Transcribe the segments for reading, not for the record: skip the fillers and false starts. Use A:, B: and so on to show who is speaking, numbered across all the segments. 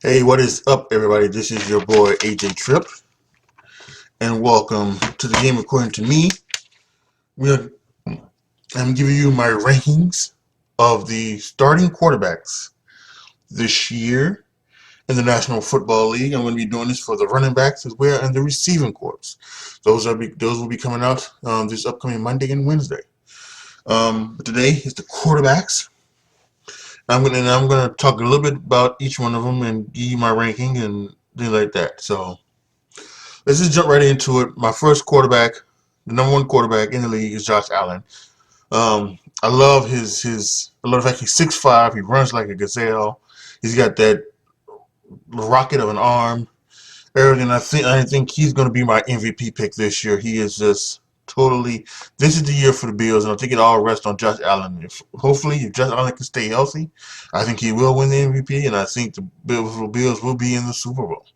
A: Hey, what is up, everybody? This is your boy AJTRIP, and welcome to the game. According to me, I'm giving you my rankings of the starting quarterbacks this year in the National Football League. I'm going to be doing this for the running backs as well and the receiving corps. Those will be coming out this upcoming Monday and Wednesday. But today is the quarterbacks. I'm gonna talk a little bit about each one of them and give you my ranking and things like that. So let's just jump right into it. My first quarterback, the number one quarterback in the league, is Josh Allen. I love I love the fact he's 6'5". He runs like a gazelle. He's got that rocket of an arm. Everything. I think he's going to be my MVP pick this year. He is just totally. This is the year for the Bills, and I think it all rests on Josh Allen. Hopefully, if Josh Allen can stay healthy, I think he will win the MVP, and I think the Bills will be in the Super Bowl.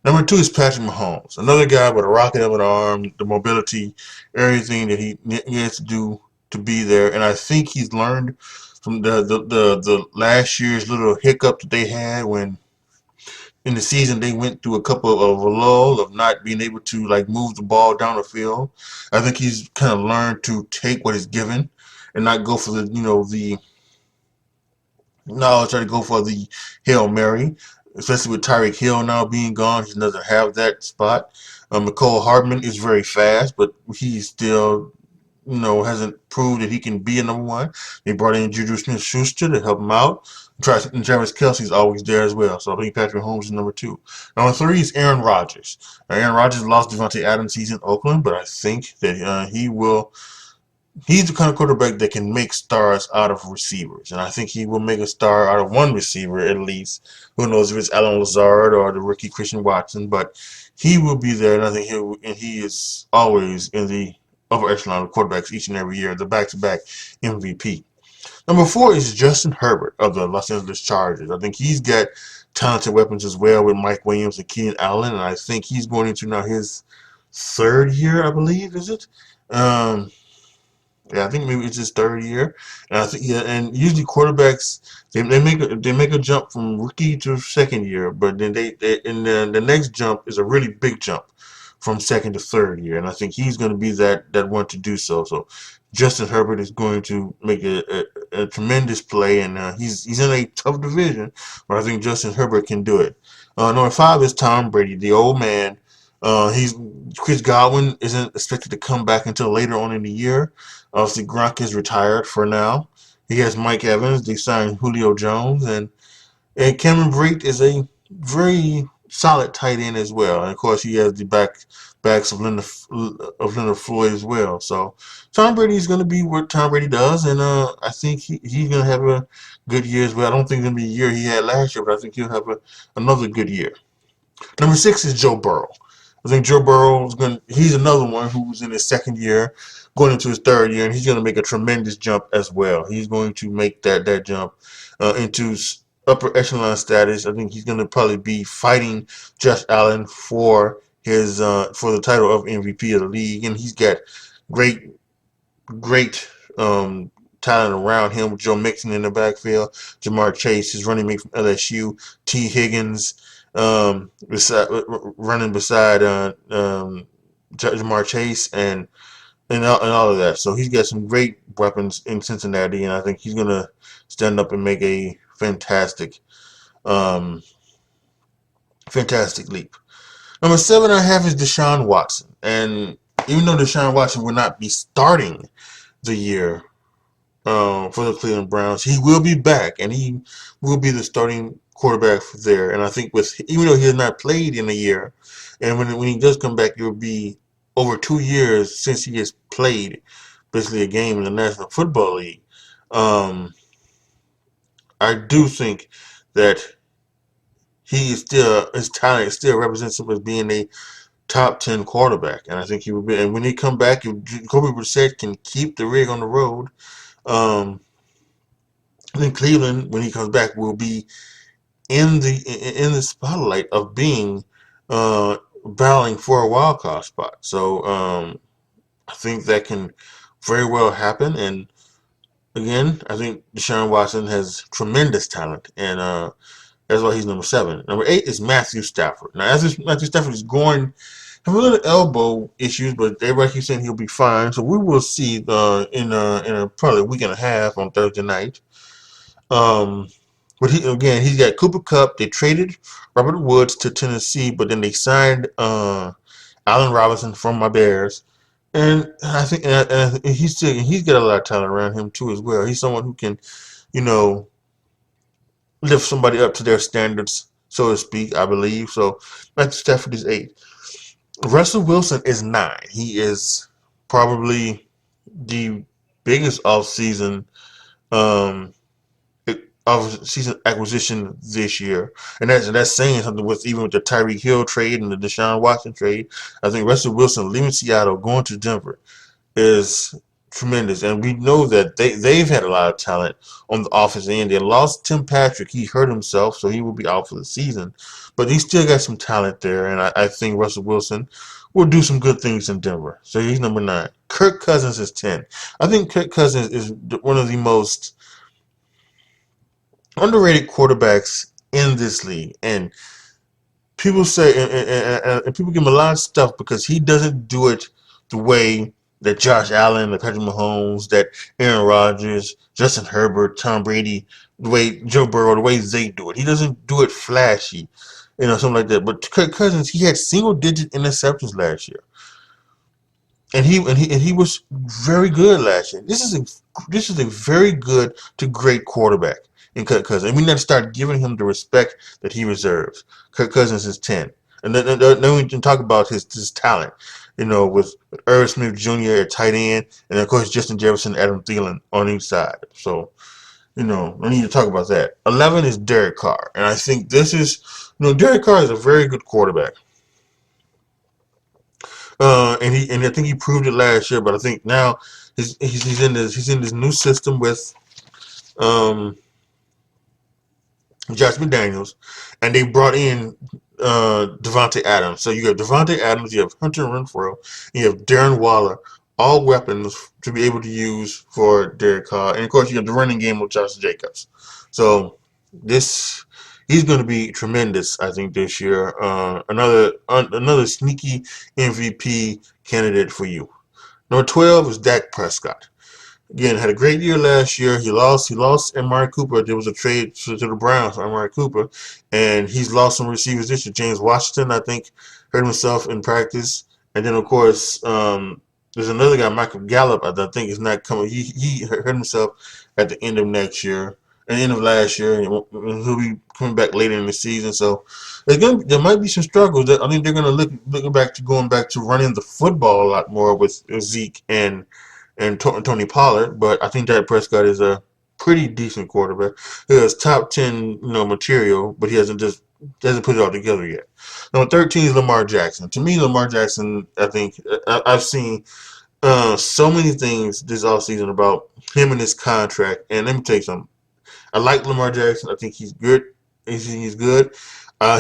A: Number two is Patrick Mahomes, another guy with a rocket of an arm, the mobility, everything that he needs to do to be there. And I think he's learned from the last year's little hiccup that they had when in the season they went through a couple of a lull of not being able to like move the ball down the field. I think he's kind of learned to take what is given and not go for the no, try to go for the Hail Mary, especially with Tyreek Hill now being gone. He doesn't have that spot. McCole Hardman is very fast, but he still, hasn't proved that he can be a number one. They brought in Juju Smith-Schuster to help him out. And Travis Kelce's always there as well. So I think Patrick Mahomes is number two. Number three is Aaron Rodgers. Now, Aaron Rodgers lost Devontae Adams. He's in Oakland, but I think that he will. He's the kind of quarterback that can make stars out of receivers, and I think he will make a star out of one receiver at least. Who knows if it's Alan Lazard or the rookie Christian Watson, but he will be there, and I think he is always in the upper echelon of quarterbacks each and every year, the back-to-back MVP. Number four is Justin Herbert of the Los Angeles Chargers. I think he's got talented weapons as well with Mike Williams and Keenan Allen, and I think he's going into now his third year, I believe, is it? Um, yeah, I think maybe it's his third year, and I think and usually quarterbacks they make a jump from rookie to second year, but then the next jump is a really big jump from second to third year, and I think he's going to be that one to do so. So Justin Herbert is going to make a tremendous play, and he's in a tough division, but I think Justin Herbert can do it. Number five is Tom Brady, the old man. He's Chris Godwin isn't expected to come back until later on in the year. Obviously, Gronk is retired for now. He has Mike Evans. They signed Julio Jones, and Cameron Brate is a very solid tight end as well. And of course, he has the backs of Leonard Floyd as well. So Tom Brady is going to be what Tom Brady does, and I think he's going to have a good year as well. I don't think it's going to be a year he had last year, but I think he'll have another good year. Number six is Joe Burrow. I think Joe Burrow he's another one who's in his second year, going into his third year, and he's going to make a tremendous jump as well. He's going to make that jump into upper echelon status. I think he's going to probably be fighting Josh Allen for the title of MVP of the league, and he's got great talent around him with Joe Mixon in the backfield, Jamar Chase, his running mate from LSU, T. Higgins, running beside Jamar Chase and all of that. So he's got some great weapons in Cincinnati, and I think he's gonna stand up and make a um, fantastic leap. Number seven I have is Deshaun Watson, and even though Deshaun Watson will not be starting the year for the Cleveland Browns, he will be back, and he will be the starting quarterback for there. And I think even though he has not played in a year, and when he does come back, it will be over 2 years since he has played basically a game in the National Football League. Um, I do think that his talent still represents him as being a top 10 quarterback, and I think he will be. And when he come back, if Jacoby Brissett can keep the rig on the road, um, I think Cleveland, when he comes back, will be in the spotlight of being battling for a wild card spot. So I think that can very well happen. And again, I think Deshaun Watson has tremendous talent, and That's why he's number 7. Number 8 is Matthew Stafford. Now, as Matthew Stafford is going, have a little elbow issues, but everybody keeps saying he'll be fine. So we will see in a probably a week and a half on Thursday night. But he's got Cooper Kupp. They traded Robert Woods to Tennessee, but then they signed Allen Robinson from my Bears. And I think he's got a lot of talent around him too as well. He's someone who can, you know, lift somebody up to their standards, so to speak, I believe. So Matthew Stafford is 8. Russell Wilson is 9. He is probably the biggest um, off-season acquisition this year, and that's saying something with even with the Tyreek Hill trade and the Deshaun Watson trade. I think Russell Wilson leaving Seattle, going to Denver, is tremendous, and we know that they've had a lot of talent on the offensive end. They lost Tim Patrick; he hurt himself, so he will be out for the season. But he still got some talent there, and I think Russell Wilson will do some good things in Denver. So he's number 9. Kirk Cousins is 10. I think Kirk Cousins is one of the most underrated quarterbacks in this league, and people say and people give him a lot of stuff because he doesn't do it the way that Josh Allen, that Patrick Mahomes, that Aaron Rodgers, Justin Herbert, Tom Brady, the way Joe Burrow, the way they do it. He doesn't do it flashy, something like that. But Kirk Cousins, he had single-digit interceptions last year, and he was very good last year. This is a very good to great quarterback in Kirk Cousins, and we need to start giving him the respect that he deserves. Kirk Cousins is 10, and then we can talk about his talent, with Irv Smith Jr. at tight end, and of course Justin Jefferson, Adam Thielen on each side. So we need to talk about that. 11 is Derek Carr, and I think this is, Derek Carr is a very good quarterback. And I think he proved it last year, but I think now he's in this new system with Josh McDaniels, and they brought in Devontae Adams. So you have Devontae Adams, you have Hunter Renfrow, and you have Darren Waller, all weapons to be able to use for Derek Carr, and of course you have the running game with Josh Jacobs. So he's going to be tremendous, I think, this year. Another sneaky MVP candidate for you. Number 12 is Dak Prescott. Again, had a great year last year. He lost Amari Cooper. There was a trade to the Browns for Amari Cooper, and he's lost some receivers this year. James Washington, I think, hurt himself in practice, and then of course there's another guy, Michael Gallup. I think is not coming. He hurt himself at the end of next year. At the end of last year, and he'll be coming back later in the season. So there might be some struggles. I think they're going to look going back to running the football a lot more with Zeke and Tony Pollard. But I think Dak Prescott is a pretty decent quarterback. He has top 10 material, but he hasn't put it all together yet. Number 13 is Lamar Jackson. To me, Lamar Jackson, I think I've seen so many things this offseason about him and his contract. And let me tell you something. I like Lamar Jackson. I think he's good. He's good.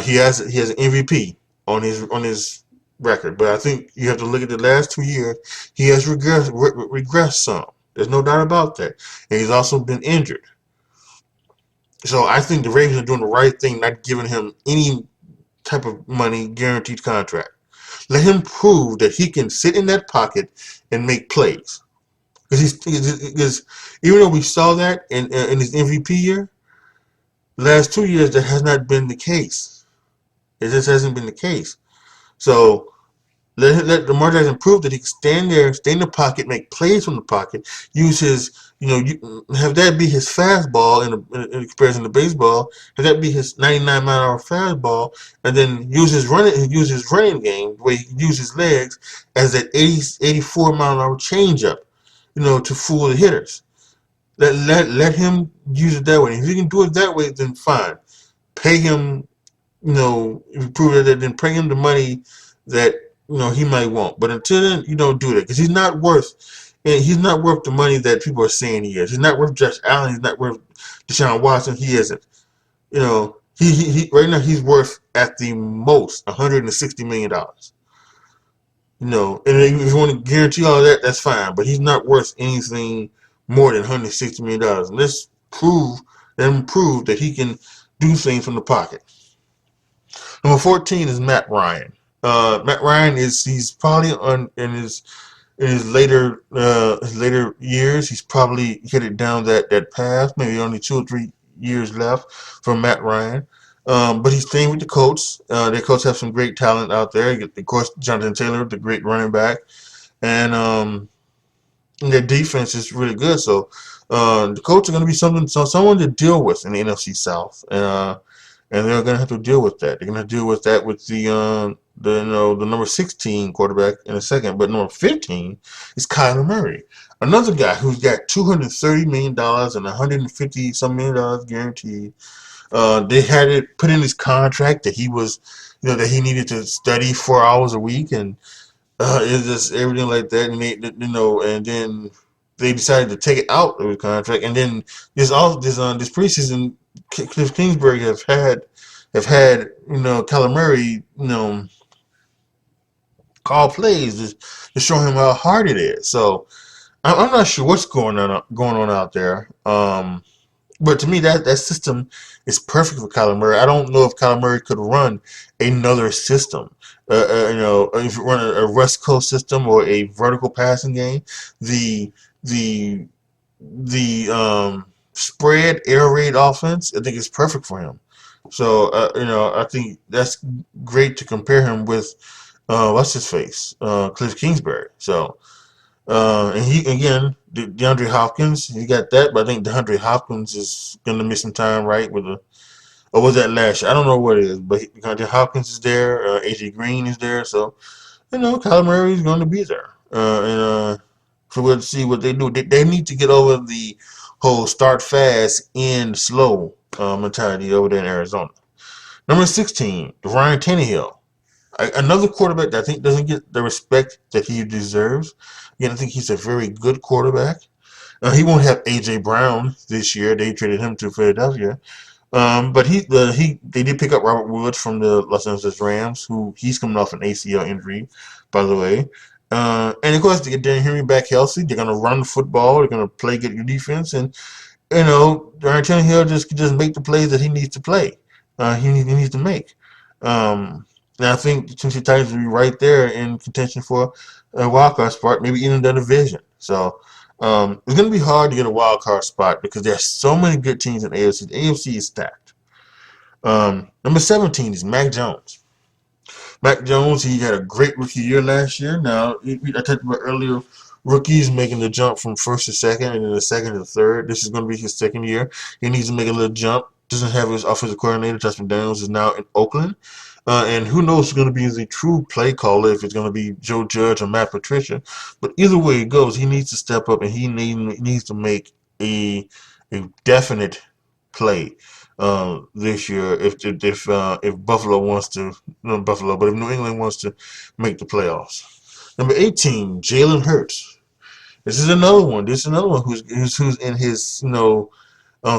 A: He has an MVP on his record, but I think you have to look at the last 2 years. He has regressed some. There's no doubt about that, and he's also been injured. So I think the Ravens are doing the right thing, not giving him any type of money guaranteed contract. Let him prove that he can sit in that pocket and make plays. Because even though we saw that in his MVP year, last 2 years that has not been the case. It just hasn't been the case. So let Lamar Jackson prove that he can stand there, stay in the pocket, make plays from the pocket, use his, have that be his fastball in comparison to baseball, have that be his 99-mile-an-hour fastball, and then use his running game, where he can use his legs as that 84-mile-an-hour changeup, to fool the hitters. Let him use it that way. If he can do it that way, then fine. Pay him, if you prove that, then pay him the money that he might want. But until then, you don't do that, because he's not worth the money that people are saying he is. He's not worth Josh Allen. He's not worth Deshaun Watson. He isn't. He right now he's worth at the most $160 million. And if you want to guarantee all that, that's fine. But he's not worth anything more than $160 million. And let's prove that he can do things from the pocket. Number 14 is Matt Ryan. Matt Ryan he's probably on in his later years. He's probably headed down that path. Maybe only 2 or 3 years left for Matt Ryan. But he's staying with the Colts. The Colts have some great talent out there. Of course, Jonathan Taylor, the great running back, and their defense is really good. So the Colts are going to be someone to deal with in the NFC South, and they're going to have to deal with that. They're going to deal with that with the number 16 quarterback in a second, but number 15 is Kyler Murray, another guy who's got $230 million and 150 some million guaranteed. They had it put in his contract that he was, that he needed to study 4 hours a week, and it's just everything like that, and and then they decided to take it out of his contract, and then this preseason, Cliff Kingsbury have had Kyler Murray call plays to show him how hard it is. So I'm not sure what's going on out there. But to me, that system is perfect for Kyler Murray. I don't know if Kyler Murray could run another system. If you run a West Coast system or a vertical passing game, the the spread air raid offense, I think is perfect for him. So I think that's great to compare him with what's his face, Cliff Kingsbury. So and he again, DeAndre Hopkins, he got that, but I think DeAndre Hopkins is gonna miss some time, right? Or was that last year? I don't know what it is, but DeAndre Hopkins is there, AJ Green is there, so Kyler Murray is going to be there, so we'll see what they do. They need to get over the whole start fast, end slow mentality over there in Arizona. Number 16, Ryan Tannehill. Another quarterback that I think doesn't get the respect that he deserves. Again, I think he's a very good quarterback. He won't have AJ Brown this year. They traded him to Philadelphia. But they did pick up Robert Woods from the Los Angeles Rams, who he's coming off an ACL injury, by the way. And of course, they get Derrick Henry back healthy. They're going to run the football. They're going to play good defense, and Ryan Tannehill just make the plays that he needs to play. He needs to make. And I think the Tennessee Titans will be right there in contention for a wild card spot, maybe even the division. So it's going to be hard to get a wild card spot because there are so many good teams in the AFC. The AFC is stacked. Number 17 is Mac Jones. Mac Jones, he had a great rookie year last year. Now, I talked about earlier, rookies making the jump from first to second and then the second to third. This is going to be his second year. He needs to make a little jump. Doesn't have his offensive coordinator, Justin Daniels, is now in Oakland. And who knows who's going to be the true play caller, if it's going to be Joe Judge or Matt Patricia. But either way it goes, he needs to step up and he needs to make a definite play this year if Buffalo wants to, not Buffalo, but if New England wants to make the playoffs. Number 18, Jalen Hurts. This is another one. Who's in his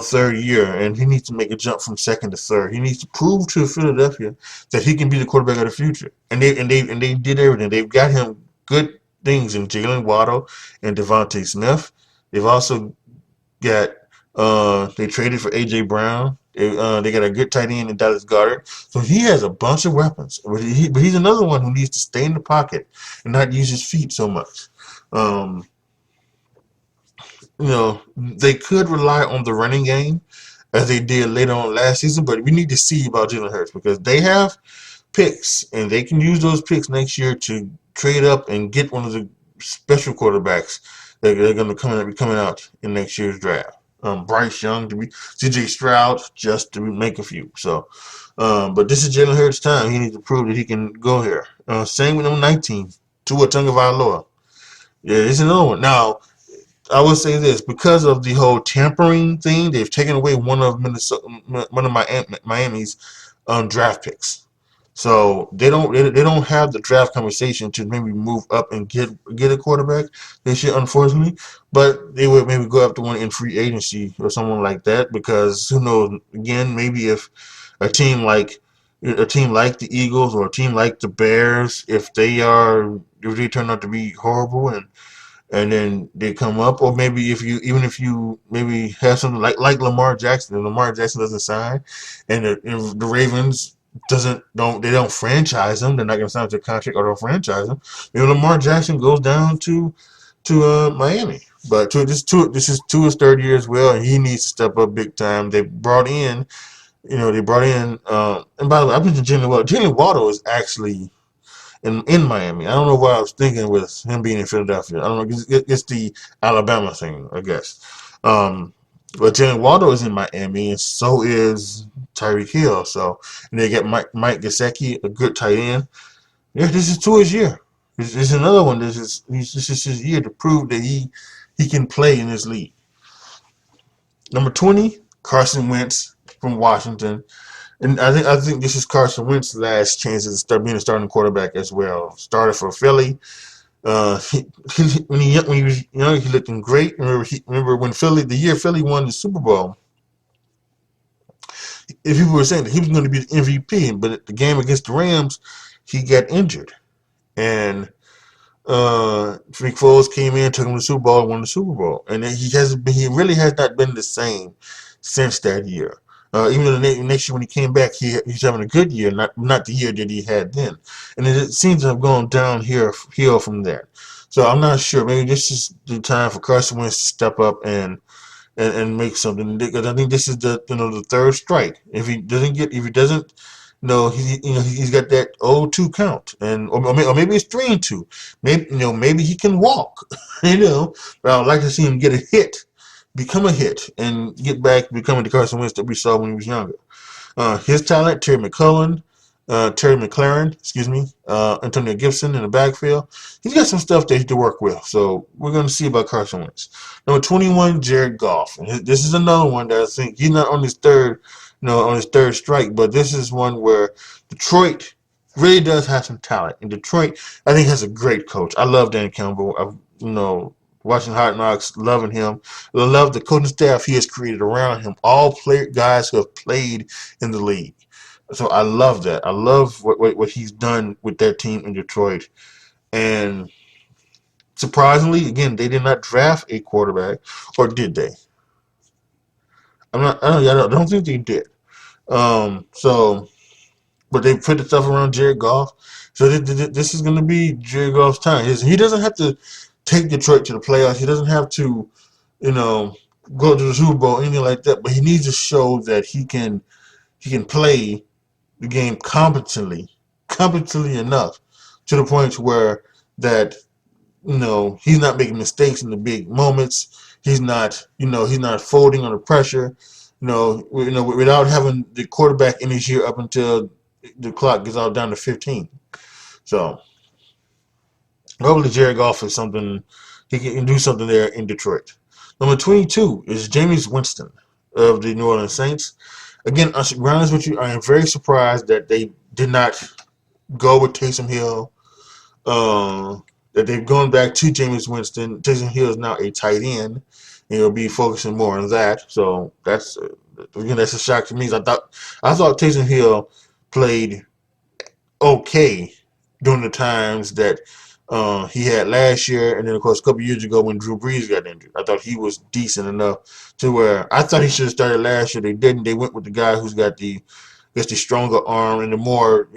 A: third year, and he needs to make a jump from second to third. He needs to prove to Philadelphia that he can be the quarterback of the future. And they did everything. They've got him good things in Jalen Waddle and Devontae Smith. They've also got they traded for AJ Brown. They got a good tight end in Dallas Goedert. So he has a bunch of weapons. But he's another one who needs to stay in the pocket and not use his feet so much. They could rely on the running game as they did later on last season, but we need to see about Jalen Hurts because they have picks and they can use those picks next year to trade up and get one of the special quarterbacks that they're going to be coming out in next year's draft. Bryce Young to be CJ Stroud, just to make a few. So, but this is Jalen Hurts' time. He needs to prove that he can go here. Same with number 19, Tua Tagovailoa. Yeah, this is another one. Now, I will say this: because of the whole tampering thing, they've taken away one of Miami's draft picks. So they don't have the draft conversation to maybe move up and get a quarterback this year, unfortunately. But they would maybe go after one in free agency or someone like that, because who knows? Again, maybe if a team like the Eagles or a team like the Bears, if they turn out to be horrible and then they come up, or maybe if you maybe have something like Lamar Jackson, and Lamar Jackson doesn't sign, and the Ravens don't franchise him, they're not going to sign to a contract or don't franchise him. Maybe Lamar Jackson goes down to Miami, but this is Tua's third year as well, and he needs to step up big time. They brought in, and by the way, I mentioned Jalen Waddle. Jalen Waddle is actually in Miami. I don't know what I was thinking with him being in Philadelphia. I don't know. It's the Alabama thing, I guess. But Jalen Waddle is in Miami, and so is Tyreek Hill. So, and they get Mike Gesicki, a good tight end. Yeah, this is Tua's year. This is another one. This is his year to prove that he can play in this league. Number 20, Carson Wentz from Washington. And I think this is Carson Wentz's last chance to start being a starting quarterback as well. Started for Philly. When he was young, he looked great. Remember when the year Philly won the Super Bowl, if people were saying that he was going to be the MVP, but at the game against the Rams, he got injured, and Nick Foles came in, took him to the Super Bowl, and won the Super Bowl. And he really has not been the same since that year. Even though the next year when he came back, he's having a good year, not the year that he had then. And it seems to have gone downhill from there. So I'm not sure. Maybe this is the time for Carson Wentz to step up and make something, because I think this is the third strike. If he doesn't, he's got that 0-2 count, or maybe it's 3-2. Maybe he can walk. But I would like to see him get a hit, become a hit, and get back becoming the Carson Wentz that we saw when he was younger. His talent, Terry McLaurin, Antonio Gibson in the backfield. He's got some stuff that he to work with. So we're going to see about Carson Wentz. Number 21, Jared Goff. And this is another one that I think he's not on his third strike, but this is one where Detroit really does have some talent. And Detroit, I think, has a great coach. I love Dan Campbell. Watching Hard Knocks, loving him. I love the coaching staff he has created around him. All guys who have played in the league. So I love that. I love what he's done with that team in Detroit. And surprisingly, again, they did not draft a quarterback, or did they? I don't think they did. But they put the stuff around Jared Goff. So this is going to be Jared Goff's time. He doesn't have to take Detroit to the playoffs. He doesn't have to, go to the Super Bowl, anything like that. But he needs to show that he can play the game competently enough to the point where that he's not making mistakes in the big moments. He's not folding under pressure. Without having the quarterback in his year up until the clock gets all down to 15. So hopefully Jared Goff is something, he can do something there in Detroit. Number 22 is Jameis Winston of the New Orleans Saints. Again, I'll be honest with you, I am very surprised that they did not go with Taysom Hill. That they've gone back to Jameis Winston. Taysom Hill is now a tight end, and he'll be focusing more on that. So that's a shock to me. I thought Taysom Hill played okay during the times that he had last year, and then of course a couple years ago when Drew Brees got injured. I thought he was decent enough to where I thought he should have started last year. They didn't. They went with the guy who's got the stronger arm and the more,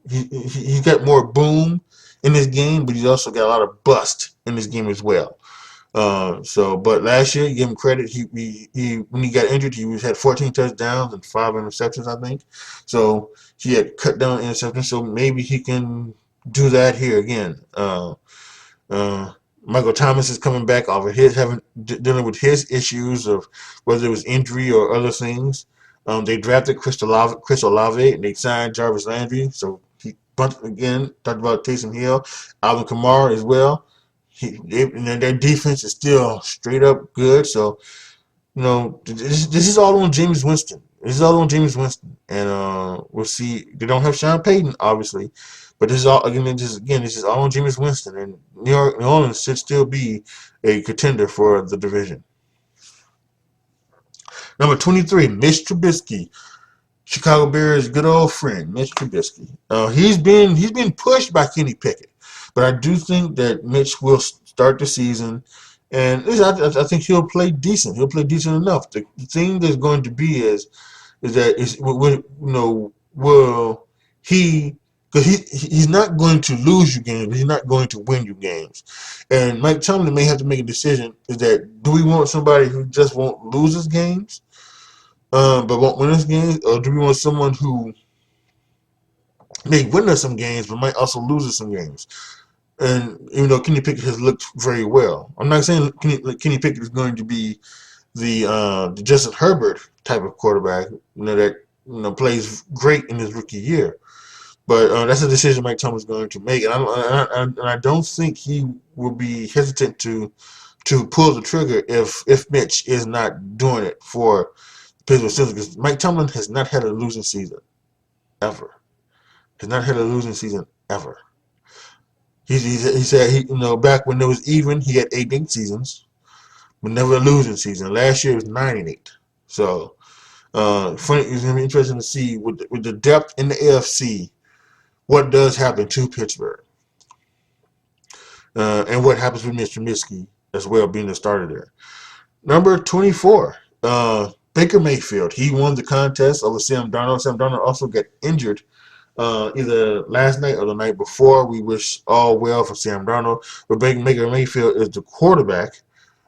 A: he got more boom in his game, but he's also got a lot of bust in his game as well. But last year, you give him credit. He when he got injured, he had 14 touchdowns and 5 interceptions, I think. So he had cut down interceptions. So maybe he can do that here again. Michael Thomas is coming back off of dealing with his issues of whether it was injury or other things. They drafted Chris Olave, and they signed Jarvis Landry. So he again talked about Taysom Hill, Alvin Kamara as well. And their defense is still straight up good. So this is all on Jameis Winston. And we'll see. They don't have Sean Payton, obviously, but this is all this is all on Jameis Winston, and New Orleans should still be a contender for the division. Number 23, Mitch Trubisky, Chicago Bears' good old friend, Mitch Trubisky. He's been pushed by Kenny Pickett, but I do think that Mitch will start the season, and I think he'll play decent. He'll play decent enough. The thing that's going to be is that will he, because he's not going to lose you games, but he's not going to win you games. And Mike Tomlin may have to make a decision: is that, do we want somebody who just won't lose his games, but won't win his games, or do we want someone who may win us some games but might also lose us some games? And even though Kenny Pickett has looked very well, I'm not saying Kenny Pickett is going to be the Justin Herbert type of quarterback, that plays great in his rookie year. But that's a decision Mike Tomlin is going to make, and I don't think he will be hesitant to pull the trigger if Mitch is not doing it for Pittsburgh Steelers, because Mike Tomlin has not had a losing season ever. Has not had a losing season ever. He said back when it was even, he had 8 seasons, but never a losing season. Last year was 9-8. So funny, it's gonna be interesting to see with the depth in the AFC what does happen to Pittsburgh, and what happens with Mr. Trubisky as well, being the starter there. Number 24, Baker Mayfield. He won the contest over Sam Darnold. Sam Darnold also got injured either last night or the night before. We wish all well for Sam Darnold. But Baker Mayfield is the quarterback,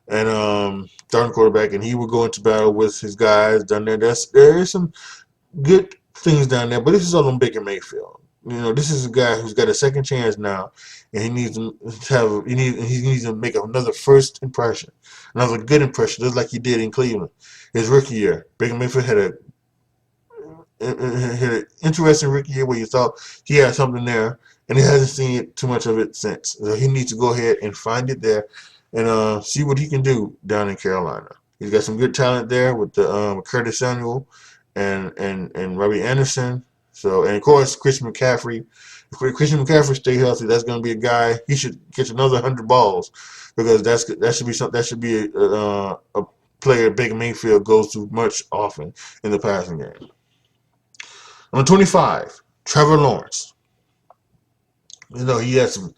A: and starting quarterback, and he will go into battle with his guys down there. There is some good things down there, but this is all on Baker Mayfield. This is a guy who's got a second chance now, and he needs to make another first impression, another good impression, just like he did in Cleveland his rookie year. Baker Mayfield had an interesting rookie year where you thought he had something there, and he hasn't seen too much of it since. So he needs to go ahead and find it there, and see what he can do down in Carolina. He's got some good talent there with the Curtis Samuel and Robbie Anderson. So, and of course, Christian McCaffrey. If Christian McCaffrey stay healthy, that's going to be a guy. He should catch another 100 balls, because that should be something. That should be a player Baker Mayfield goes to much often in the passing game. Number 25, Trevor Lawrence. He had some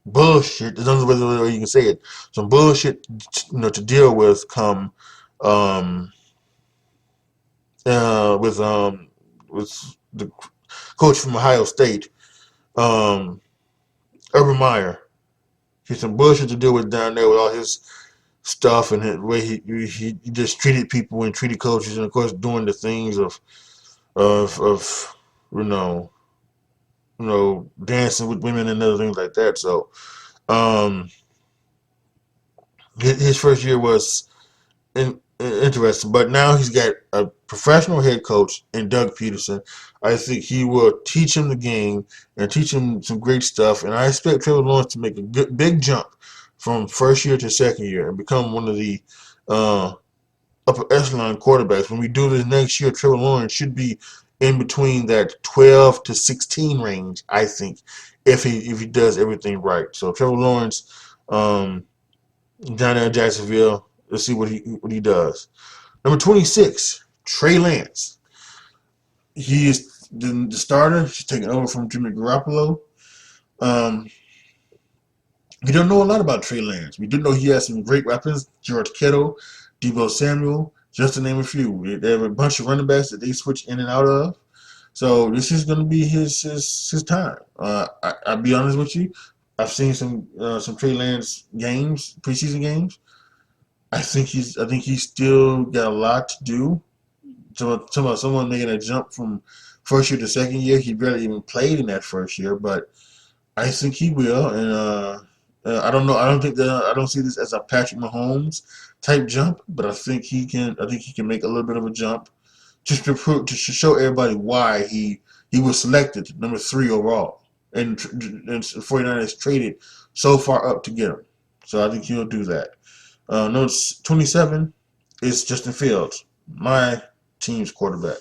A: bullshit. There's no other way you can say it. Some bullshit, to deal with come with the coach from Ohio State, Urban Meyer. He's some bullshit to deal with down there with all his stuff and the way he just treated people and treated coaches, and of course doing the things of dancing with women and other things like that. So his first year was interesting, but now he's got a professional head coach in Doug Peterson. I think he will teach him the game and teach him some great stuff, and I expect Trevor Lawrence to make a big jump from first year to second year and become one of the upper echelon quarterbacks. When we do this next year, Trevor Lawrence should be in between that 12 to 16 range, I think, if he does everything right. So Trevor Lawrence, down there in Jacksonville, let's see what he does. Number 26, Trey Lance. He is the starter. He's taking over from Jimmy Garoppolo. We don't know a lot about Trey Lance. We do know he has some great weapons: George Kittle, Deebo Samuel, just to name a few. They have a bunch of running backs that they switch in and out of. So this is going to be his time. I'll be honest with you. I've seen some Trey Lance games, preseason games. I think he's still got a lot to do. Talking about someone making a jump from first year to second year. He barely even played in that first year, but I think he will. And I don't know. I don't see this as a Patrick Mahomes type jump, but I think he can make a little bit of a jump, just to show everybody why he was selected number 3 overall, and 49ers traded so far up to get him. So I think he'll do that. Number 27 is Justin Fields, my team's quarterback.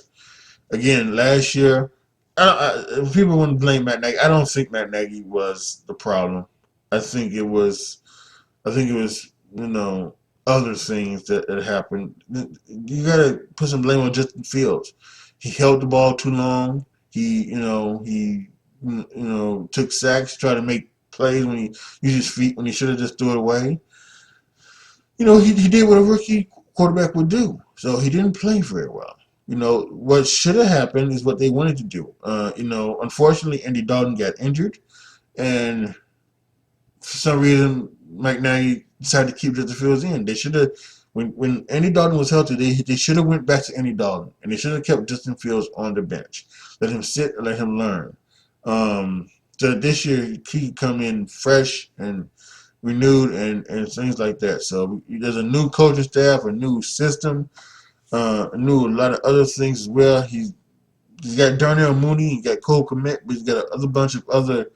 A: Again, last year, people want to blame Matt Nagy. I don't think Matt Nagy was the problem. I think it was other things that happened. You gotta put some blame on Justin Fields. He held the ball too long. He took sacks, tried to make plays when he used his feet when he should have just threw it away. He did what a rookie quarterback would do. So he didn't play very well. What should have happened is what they wanted to do. Unfortunately, Andy Dalton got injured, and for some reason, Mike Nagy decided to keep Justin Fields in. They should have, when Andy Dalton was healthy, they should have went back to Andy Dalton, and they should have kept Justin Fields on the bench, let him sit and let him learn. So this year he could come in fresh and renewed and things like that. So there's a new coaching staff, a new system, a lot of other things as well. He's got Darnell Mooney, he got Cole Kmet, but he's got a bunch of other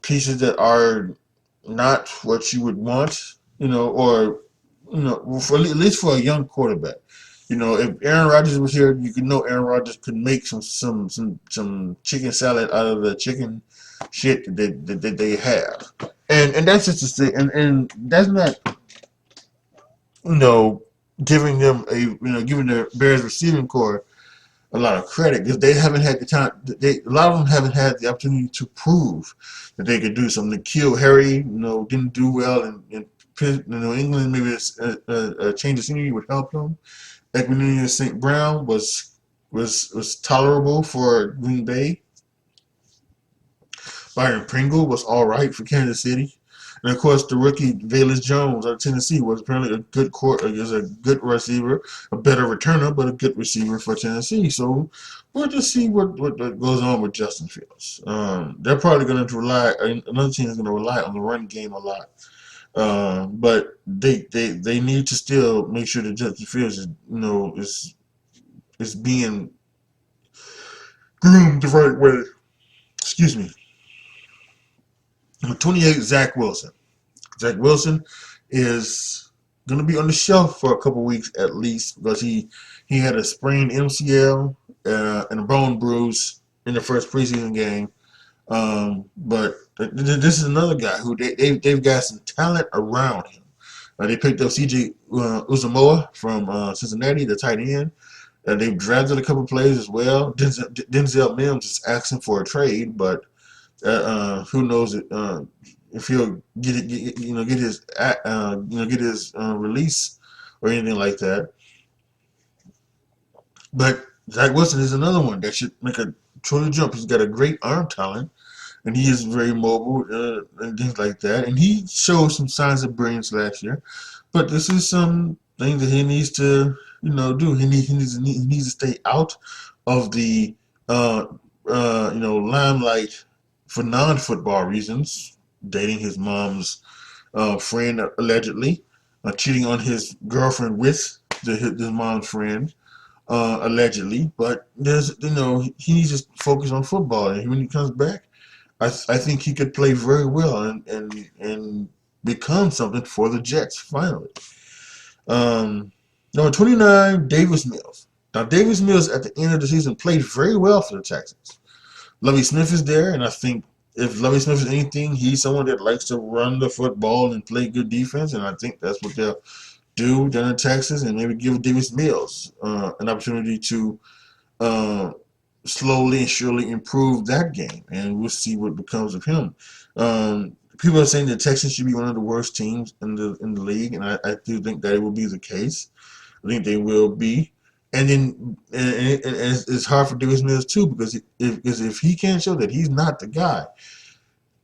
A: pieces that are not what you would want, or for, at least for a young quarterback. If Aaron Rodgers was here, you could know Aaron Rodgers could make some chicken salad out of the chicken shit that they have, and that's just to say, and that's not giving them giving the Bears receiving core a lot of credit, because they haven't had the time. A lot of them haven't had the opportunity to prove that they could do something. Kill Harry, didn't do well in England. Maybe a change of scenery would help them. Equinemius St. Brown was tolerable for Green Bay. Byron Pringle was all right for Kansas City. And of course, the rookie Velus Jones out of Tennessee was apparently a good receiver, a better returner, but a good receiver for Tennessee. So we'll just see what goes on with Justin Fields. They're probably going to rely. Another team is going to rely on the run game a lot, but they need to still make sure that Justin Fields is being groomed the right way. Excuse me. Number 28, Zach Wilson. Zach Wilson is going to be on the shelf for a couple weeks at least, because he had a sprained MCL and a bone bruise in the first preseason game. But this is another guy who they've got some talent around him. They picked up C.J. Uzomah from Cincinnati, the tight end. They've drafted a couple players as well. Denzel Mims is asking for a trade, but who knows if he'll get his release or anything like that. But Zach Wilson is another one that should make a truly jump. He's got a great arm talent, and he is very mobile and things like that. And he showed some signs of brilliance last year. But this is some thing that he needs to do. He needs to stay out of the limelight for non-football reasons, dating his mom's friend allegedly, cheating on his girlfriend with his mom's friend allegedly. But he needs to focus on football, and when he comes back, I think he could play very well and become something for the Jets finally. Number 29, Davis Mills. Now Davis Mills at the end of the season played very well for the Texans. Lovie Smith is there, and I think if Lovie Smith is anything, he's someone that likes to run the football and play good defense, and I think that's what they'll do down in Texas, and maybe give Davis Mills an opportunity to slowly and surely improve that game, and we'll see what becomes of him. People are saying the Texans should be one of the worst teams in the league, and I do think that it will be the case. I think they will be. And then and it's hard for Davis Mills too, because if he can't show that he's not the guy,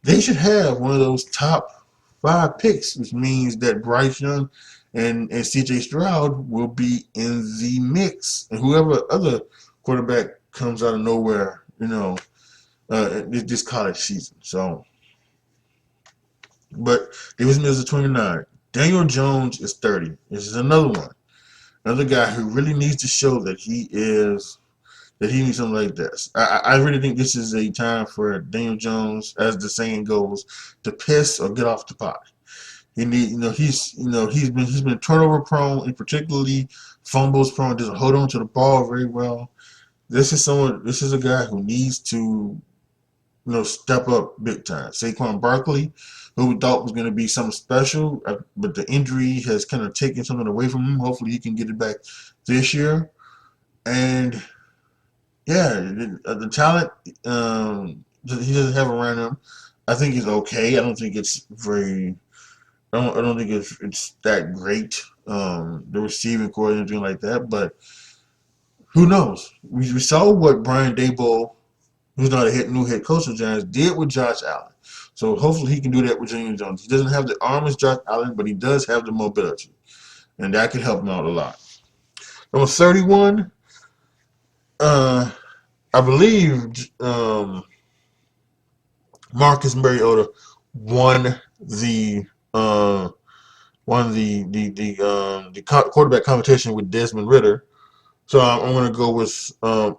A: they should have one of those top 5 picks, which means that Bryce Young and C.J. Stroud will be in the mix, and whoever other quarterback comes out of nowhere, this college season. So, but Davis Mills is 29. Daniel Jones is 30. This is another one. Another guy who really needs to show that he needs something like this. I really think this is a time for Daniel Jones, as the saying goes, to piss or get off the pot. He's been turnover prone, and particularly fumbles prone. Doesn't hold on to the ball very well. This is a guy who needs to step up big time. Saquon Barkley, who we thought was going to be something special, but the injury has kind of taken something away from him. Hopefully he can get it back this year. And yeah, the talent he doesn't have around him. I think he's okay. I don't think it's very. I don't think it's that great. The receiving core or anything like that, but who knows? We saw what Brian Daboll, who's not a new head coach of the Giants, did with Josh Allen. So hopefully he can do that with Daniel Jones. He doesn't have the arm as Josh Allen, but he does have the mobility, and that could help him out a lot. Number 31, I believe Marcus Mariota won the uh, quarterback competition with Desmond Ritter. So I'm going to go with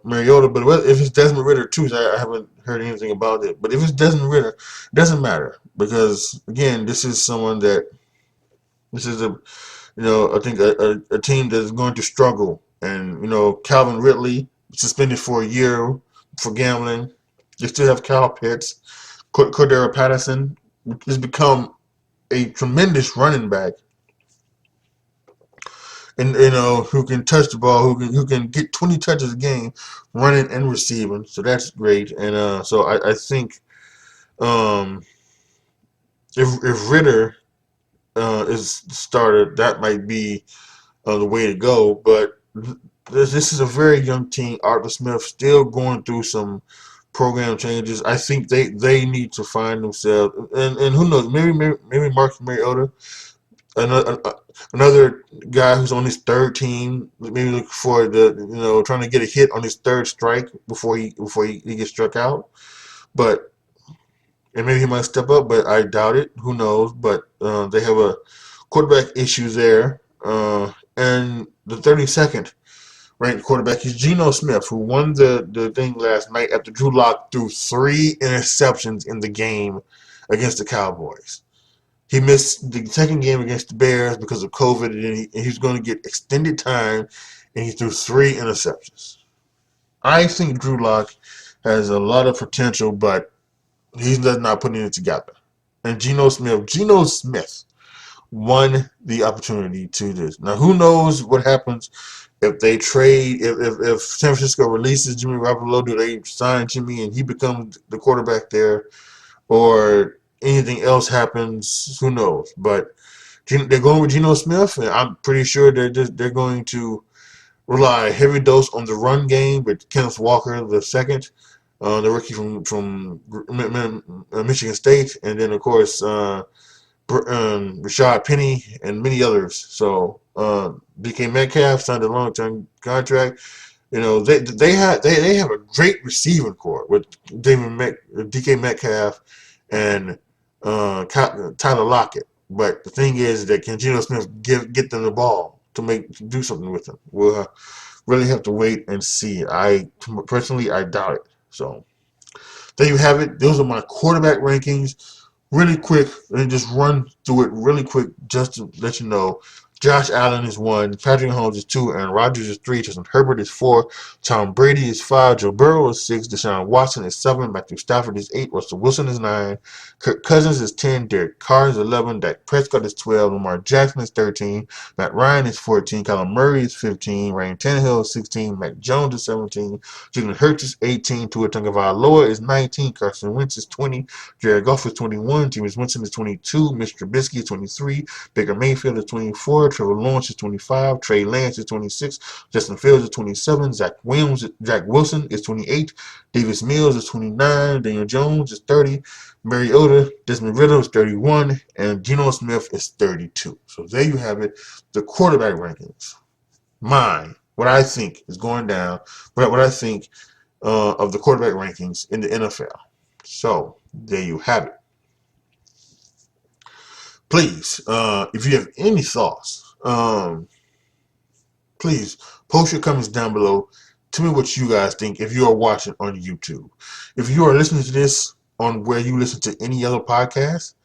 A: Mariota. But if it's Desmond Ritter too, I haven't heard anything about it. But if it's Desmond Ritter, it doesn't matter because again, this is someone that this is I think a team that is going to struggle. And Calvin Ridley suspended for a year for gambling. You still have Kyle Pitts, Cordero Patterson has become a tremendous running back, and who can touch the ball, who can get 20 touches a game, running and receiving. So that's great. And so I think um, if Ritter is the starter, that might be the way to go. But this is a very young team. Arthur Smith still going through some program changes. I think they need to find themselves, and who knows, maybe Marcus Mariota, another guy who's on his third team, maybe looking for trying to get a hit on his third strike before he gets struck out. But and maybe he might step up, but I doubt it. Who knows? But they have a quarterback issue there. And the 32nd ranked quarterback is Geno Smith, who won the thing last night after Drew Lock threw 3 interceptions in the game against the Cowboys. He missed the second game against the Bears because of COVID, and he's going to get extended time, and he threw 3 interceptions. I think Drew Lock has a lot of potential, but he's not putting it together. And Geno Smith won the opportunity to this. Now, who knows what happens if they trade, if San Francisco releases Jimmy Garoppolo, do they sign Jimmy and he becomes the quarterback there, or anything else happens? Who knows? But they're going with Geno Smith, and I'm pretty sure they're going to rely a heavy dose on the run game with Kenneth Walker the second, the rookie from Michigan State, and then of course Rashad Penny and many others. So DK Metcalf signed a long-term contract. They have a great receiving core with DK Metcalf and Tyler Lockett. But the thing is that can Geno Smith get them the ball to do something with them? We'll really have to wait and see. I personally doubt it. So there you have it. Those are my quarterback rankings. Really quick, let me just run through it really quick just to let you know. Josh Allen is 1, Patrick Mahomes is 2, Aaron Rodgers is 3, Justin Herbert is 4, Tom Brady is 5, Joe Burrow is 6, Deshaun Watson is 7, Matthew Stafford is 8, Russell Wilson is 9, Kirk Cousins is 10, Derek Carr is 11, Dak Prescott is 12, Lamar Jackson is 13, Matt Ryan is 14, Kyler Murray is 15, Ryan Tannehill is 16, Mac Jones is 17, Jalen Hurts is 18, Tua Tagovailoa is 19, Carson Wentz is 20, Jared Goff is 21, Jameis Winston is 22, Mitch Trubisky is 23, Baker Mayfield is 24, Trevor Lawrence is 25, Trey Lance is 26, Justin Fields is 27, Zach Wilson is 28, Davis Mills is 29, Daniel Jones is 30, Mariota, Desmond Ritter is 31, and Geno Smith is 32. So there you have it, the quarterback rankings. What I think is going down, what I think of the quarterback rankings in the NFL. So there you have it. Please, if you have any thoughts, please post your comments down below. Tell me what you guys think if you are watching on YouTube. If you are listening to this on where you listen to any other podcast,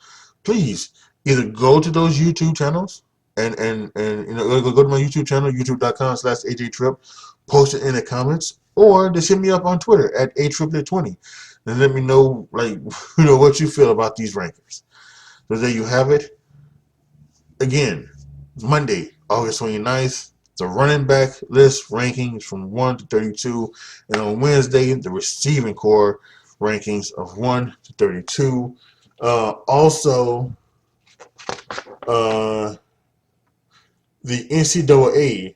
A: please either go to those YouTube channels and go to my YouTube channel, youtube.com/AJTRIP, post it in the comments, or just hit me up on Twitter at AJTRIP20 and let me know what you feel about these rankings. So there you have it. Again, Monday, August 29th, the running back list rankings from 1 to 32. And on Wednesday, the receiving core rankings of 1 to 32. Also, the NCAA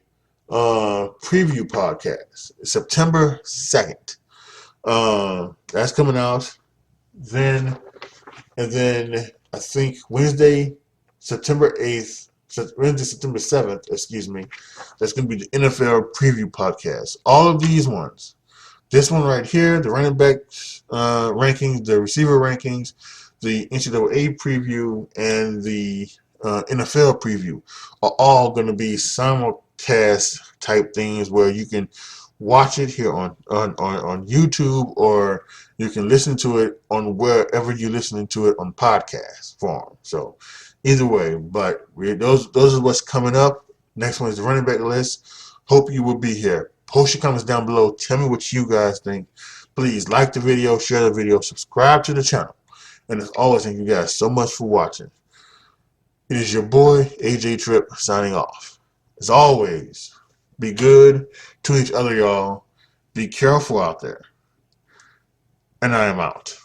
A: preview podcast, September 2nd. That's coming out then. And then I think Wednesday, September 8th, Wednesday, September 7th, excuse me, that's going to be the NFL preview podcast. All of these ones. This one right here, the running back rankings, the receiver rankings, the NCAA preview, and the NFL preview are all going to be simulcast type things where you can watch it here on YouTube, or you can listen to it on wherever you're listening to it on podcast form. So either way, but those are what's coming up. Next one is the running back list. Hope you will be here. Post your comments down below. Tell me what you guys think. Please like the video, share the video, subscribe to the channel. And as always, thank you guys so much for watching. It is your boy, AJTRIP, signing off. As always, be good to each other, y'all. Be careful out there. And I am out.